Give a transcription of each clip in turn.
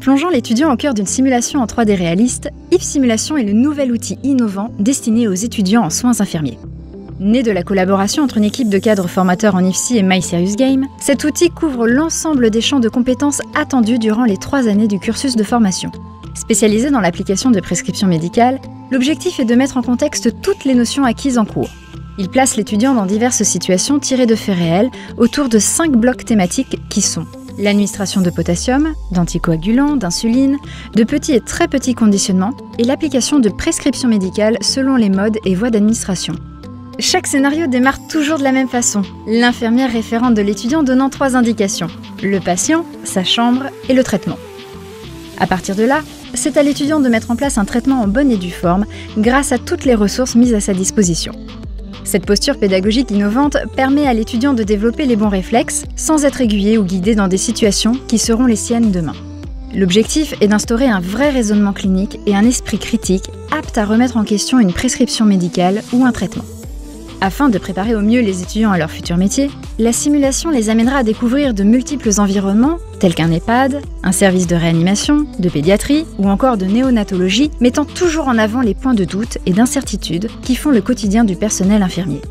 Plongeant l'étudiant au cœur d'une simulation en 3D réaliste, If Simulation est le nouvel outil innovant destiné aux étudiants en soins infirmiers. Né de la collaboration entre une équipe de cadres formateurs en IFSI et MySerious Game, cet outil couvre l'ensemble des champs de compétences attendus durant les 3 années du cursus de formation. Spécialisé dans l'application de prescriptions médicales, l'objectif est de mettre en contexte toutes les notions acquises en cours. Il place l'étudiant dans diverses situations tirées de faits réels autour de 5 blocs thématiques qui sont l'administration de potassium, d'anticoagulants, d'insuline, de petits et très petits conditionnements et l'application de prescriptions médicales selon les modes et voies d'administration. Chaque scénario démarre toujours de la même façon, l'infirmière référente de l'étudiant donnant 3 indications, le patient, sa chambre et le traitement. À partir de là, c'est à l'étudiant de mettre en place un traitement en bonne et due forme grâce à toutes les ressources mises à sa disposition. Cette posture pédagogique innovante permet à l'étudiant de développer les bons réflexes sans être aiguillé ou guidé dans des situations qui seront les siennes demain. L'objectif est d'instaurer un vrai raisonnement clinique et un esprit critique apte à remettre en question une prescription médicale ou un traitement. Afin de préparer au mieux les étudiants à leur futur métier, la simulation les amènera à découvrir de multiples environnements, tels qu'un EHPAD, un service de réanimation, de pédiatrie ou encore de néonatologie, mettant toujours en avant les points de doute et d'incertitude qui font le quotidien du personnel infirmier.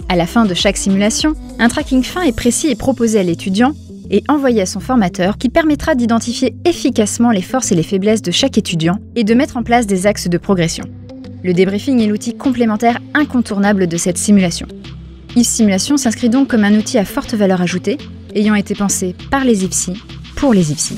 À la fin de chaque simulation, un tracking fin et précis est proposé à l'étudiant et envoyé à son formateur qui permettra d'identifier efficacement les forces et les faiblesses de chaque étudiant et de mettre en place des axes de progression. Le débriefing est l'outil complémentaire incontournable de cette simulation. If Simulation s'inscrit donc comme un outil à forte valeur ajoutée, ayant été pensé par les IFSI pour les IFSI.